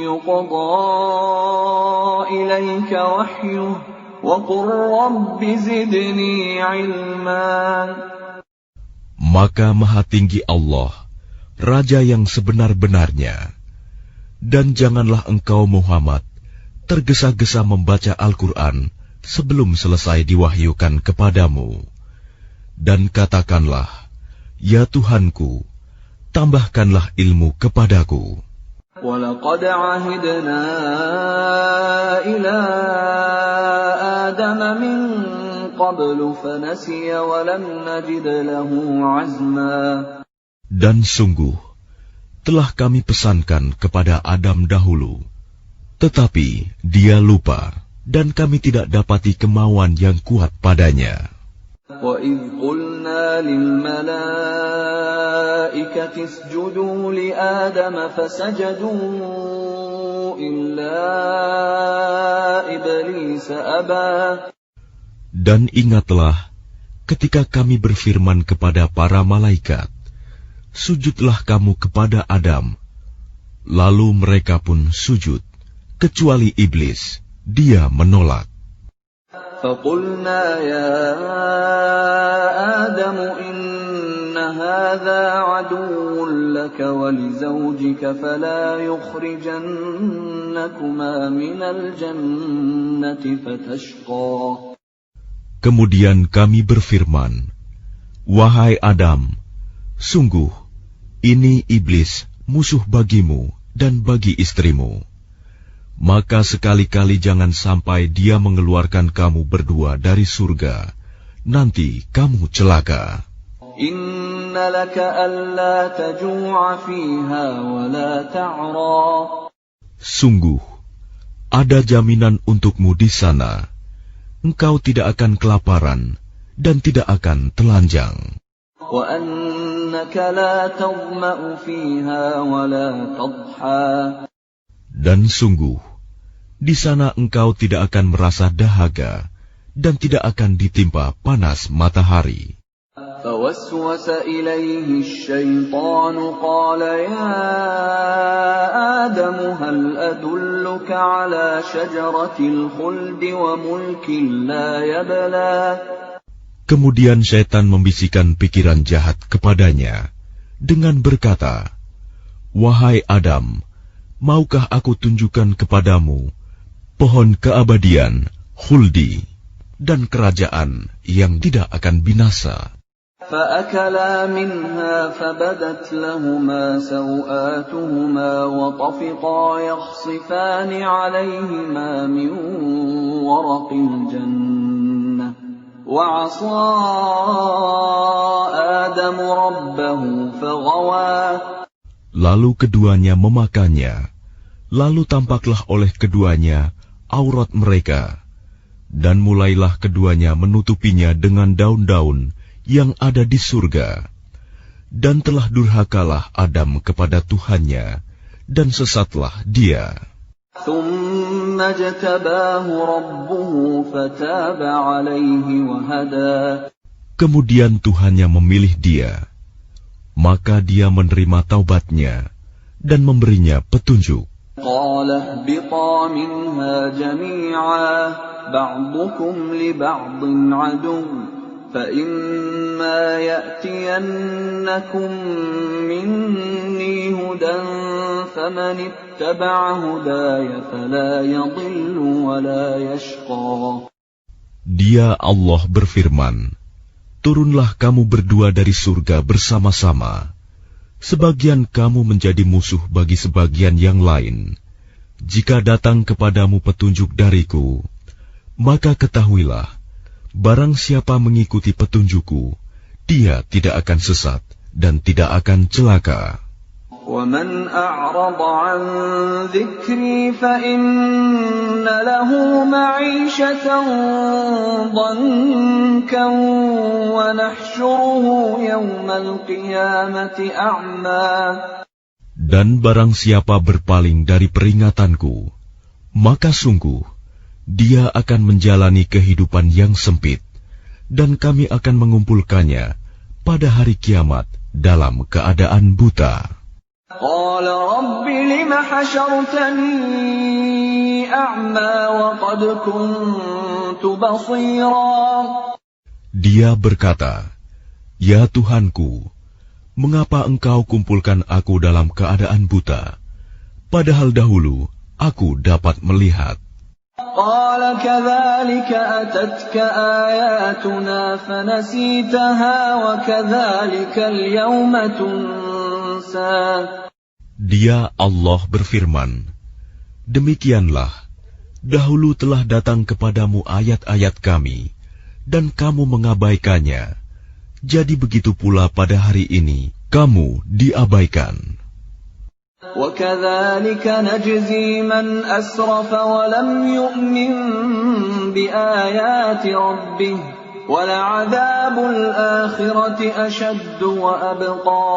يُقْضَى إِلَيْكَ وَحْيُهُ وَقُلْ رَبِّ زِدْنِي عِلْمًا. Maka Maha Tinggi Allah, Raja yang sebenar-benarnya, dan janganlah engkau Muhammad tergesa-gesa membaca Al-Quran sebelum selesai diwahyukan kepadamu. Dan katakanlah, ya Tuhanku, tambahkanlah ilmu kepadaku. وَلَقَدْ عَهِدْنَا إِلَىٰ آدَمَ مِنْ قَبْلُ فَنَسِيَ وَلَمْ نَجِدْ لَهُ عَزْمًا. Dan sungguh, telah kami pesankan kepada Adam dahulu, tetapi dia lupa, dan kami tidak dapati kemauan yang kuat padanya. وَإِذْ قُلْنَا لِلْمَلَائِكَةِ اسْجُدُوا لِآدَمَ فَسَجَدُوا إِلَّا إِبْلِيسَ أَبَى. Dan ingatlah ketika kami berfirman kepada para malaikat, sujudlah kamu kepada Adam. Lalu mereka pun sujud, kecuali iblis, dia menolak. فَقُلْنَا يَا آدَمُ إِنَّ هَذَا عَدُوٌّ لَكَ وَلِزَوْجِكَ فَلَا يُخْرِجَنَّكُمَا مِنَ الْجَنَّةِ فَتَشْقَى. Kemudian kami berfirman, wahai Adam, sungguh ini iblis musuh bagimu dan bagi istrimu. Maka sekali-kali jangan sampai dia mengeluarkan kamu berdua dari surga, nanti kamu celaka. Inna laka alla taju'a fiha wa la ta'ra. Sungguh, ada jaminan untukmu di sana. Engkau tidak akan kelaparan dan tidak akan telanjang. Wa annaka la tadma'u fiha wa la tadha. Dan sungguh, di sana engkau tidak akan merasa dahaga dan tidak akan ditimpa panas matahari. فَوَسْوَسَ إِلَيْهِ الشَّيْطَانُ قَالَ يَا آدَمُ هَلْ أَدُلُّكَ عَلَى شَجَرَةِ الْخُلْدِ وَمُلْكٍ لَا يَبْلَى. Kemudian syaitan membisikkan pikiran jahat kepadanya dengan berkata, wahai Adam, maukah aku tunjukkan kepadamu pohon keabadian, khuldi, dan kerajaan yang tidak akan binasa. فَأَكَلَا مِنْهَا فَبَدَتْ لَهُمَا سَوْآتُهُمَا وَطَفِقَا يَخْصِفَانِ عَلَيْهِمَا مِنْ وَرَقِ الْجَنَّةِ وَعَصَىٰ آدم ربه فغوى. Lalu keduanya memakannya. Lalu tampaklah oleh keduanya aurat mereka. Dan mulailah keduanya menutupinya dengan daun-daun yang ada di surga. Dan telah durhakalah Adam kepada Tuhannya, dan sesatlah dia. ثم اجتباه ربه فتاب عليه وهدى. Kemudian Tuhannya memilih dia, maka dia menerima taubatnya dan memberinya petunjuk. قال اهبطا منها جميعا بعضكم لبعض عدو فإما يأتينكم مني هدى فمن اتبع هداي فلا يضل ولا يشقى. Dia Allah berfirman, turunlah kamu berdua dari surga bersama-sama. Sebagian kamu menjadi musuh bagi sebagian yang lain. Jika datang kepadamu petunjuk dariku, maka ketahuilah, barang siapa mengikuti petunjukku, dia tidak akan sesat dan tidak akan celaka. وَمَنْ أَعْرَضَ عَنْ ذِكْرِي فَإِنَّ لَهُ مَعِيشَةً ضَنكًا وَنَحْشُرُهُ يَوْمَ الْقِيَامَةِ أَعْمَى. Dan barang siapa berpaling dari peringatanku, maka sungguh dia akan menjalani kehidupan yang sempit, dan kami akan mengumpulkannya pada hari kiamat dalam keadaan buta. قال رب لم حشرتني أعمى وقد كنت بصيرا. Dia berkata, ya Tuhanku, mengapa engkau kumpulkan aku dalam keadaan buta, padahal dahulu aku dapat melihat. قال كذلك أتتك آياتنا فنسيتها وكذلك اليوم تنسى. Dia Allah berfirman, demikianlah, dahulu telah datang kepadamu ayat-ayat kami, dan kamu mengabaikannya. Jadi begitu pula pada hari ini, kamu diabaikan. وَكَذَلِكَ نَجْزِي مَنْ أَسْرَفَ وَلَمْ يُؤْمِنْ بِآيَاتِ رَبِّهِ وَلَعَذَابُ الْآخِرَةِ أَشَدُّ وَأَبْقَى.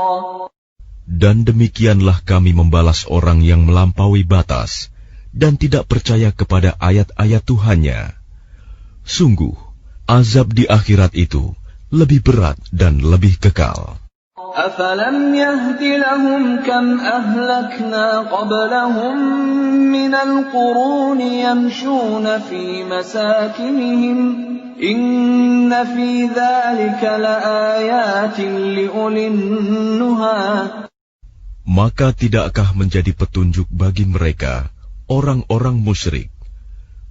Dan demikianlah kami membalas orang yang melampaui batas dan tidak percaya kepada ayat-ayat Tuhannya. Sungguh, azab di akhirat itu lebih berat dan lebih kekal. أَفَلَمْ يَهْدِ لَهُمْ كَمْ أَهْلَكْنَا قَبْلَهُمْ مِنَ الْقُرُونِ يَمْشُونَ فِي مَسَاكِنِهِمْ إِنَّ فِي ذَلِكَ لَآيَاتٍ لِأُولِي النُّهَى. Maka tidakkah menjadi petunjuk bagi mereka, orang-orang musyrik,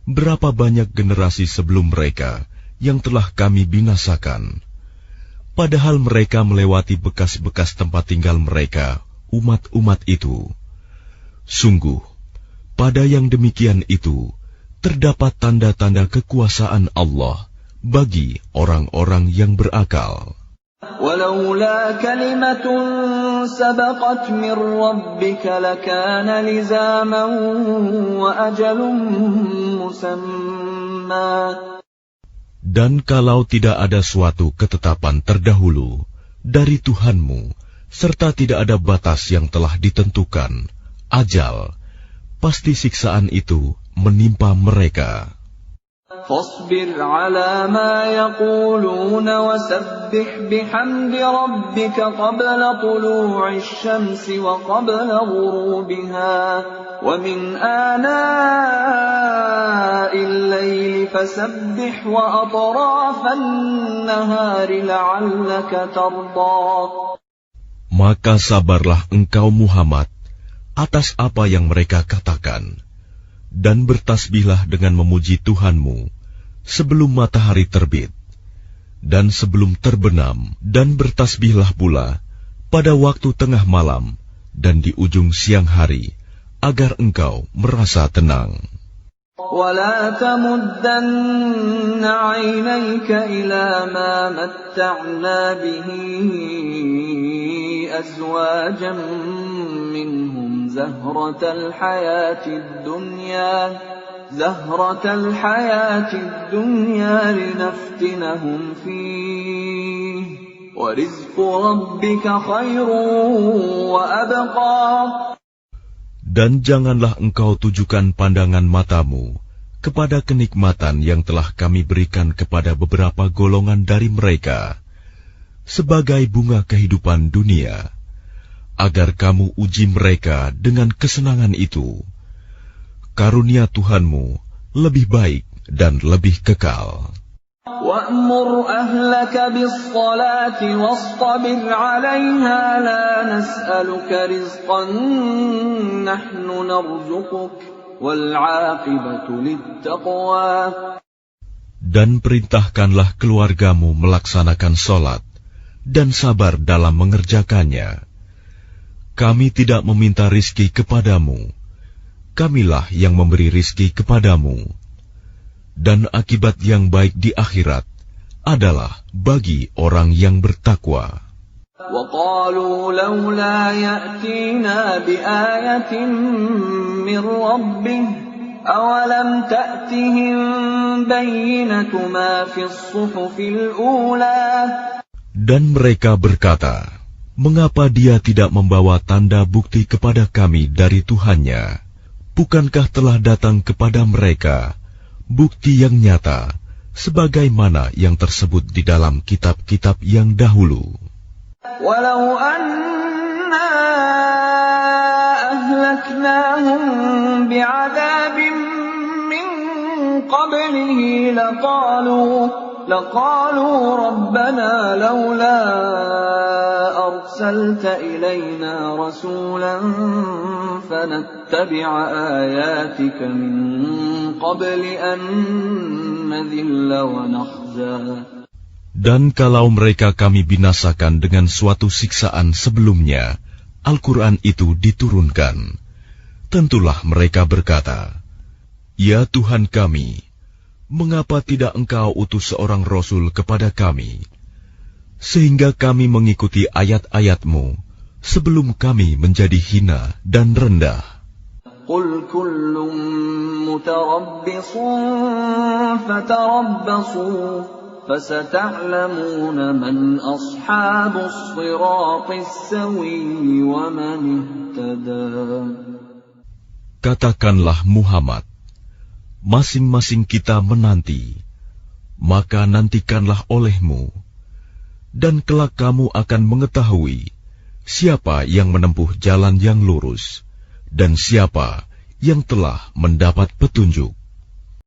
berapa banyak generasi sebelum mereka yang telah kami binasakan, padahal mereka melewati bekas-bekas tempat tinggal mereka, umat-umat itu. Sungguh, pada yang demikian itu, terdapat tanda-tanda kekuasaan Allah bagi orang-orang yang berakal. وَلَوْلَا كَلِمَةٌ سَبَقَتْ مِنْ رَبِّكَ لَكَانَ لِزَامًا وَأَجَلٌ مُّسَمًّى. Dan kalau tidak ada suatu ketetapan terdahulu dari Tuhanmu, serta tidak ada batas yang telah ditentukan, ajal, pasti siksaan itu menimpa mereka. فاصبر على ما يقولون وسبح بحمد ربك قبل طلوع الشمس وقبل غروبها ومن آناء الليل فسبح وأطراف النهار لعلك ترضى. Maka sabarlah engkau Muhammad atas apa yang mereka katakan, dan bertasbihlah dengan memuji Tuhanmu sebelum matahari terbit dan sebelum terbenam, dan bertasbihlah pula pada waktu tengah malam dan di ujung siang hari, agar engkau merasa tenang. ولا تمدن عينيك إلى ما متعنا به أزواجا منهم زهرة الحياة الدنيا لنفتنهم فيه وَرِزْقُ رَبِّكَ خَيْرٌ وَأَبْقَى. Dan janganlah engkau tujukan pandangan matamu kepada kenikmatan yang telah kami berikan kepada beberapa golongan dari mereka sebagai bunga kehidupan dunia, agar kamu uji mereka dengan kesenangan itu. Karunia Tuhanmu lebih baik dan lebih kekal. وَأْمُرْ أَهْلَكَ بِالصَّلَاةِ وَاصْطَبِرْ عَلَيْهَا لَا نَسْأَلُكَ رِزْقًا نَحْنُ نَرْزُقُكَ وَالْعَاقِبَةُ لِلتَّقْوَى. Dan perintahkanlah keluargamu melaksanakan sholat dan sabar dalam mengerjakannya. Kami tidak meminta rizki kepadamu, kamilah yang memberi rizki kepadamu. Dan akibat yang baik di akhirat adalah bagi orang yang bertakwa. وَقَالُوا لَوْلَا يَأْتِينَا بِآيَةٍ مِّن رَّبِّهِ أَوَلَمْ تَأْتِهِم بَيِّنَةُ مَا فِي الصُّحُفِ الْأُولَى. Dan mereka berkata, mengapa dia tidak membawa tanda bukti kepada kami dari Tuhannya? Bukankah telah datang kepada mereka bukti yang nyata, sebagaimana yang tersebut di dalam kitab-kitab yang dahulu. Walau anna ahlaknahum bi'adabin min qablihi laqalu rabbana laula arsalta ilayna rasulan fanattabi'a ayatika min qabli an nadhilla wa nakhza. Dan kalau mereka kami binasakan dengan suatu siksaan sebelumnya, Al-Quran itu diturunkan, tentulah mereka berkata, Ya Tuhan kami, mengapa tidak Engkau utus seorang Rasul kepada kami, sehingga kami mengikuti ayat-ayat-Mu sebelum kami menjadi hina dan rendah. Qul kullun mutarabbisun fatarabbasu fasata'lamuna man ashabus siratis sawiyyi wa man ihtada. Katakanlah Muhammad, masing-masing kita menanti, maka nantikanlah olehmu, dan kelak kamu akan mengetahui siapa yang menempuh jalan yang lurus, dan siapa yang telah mendapat petunjuk.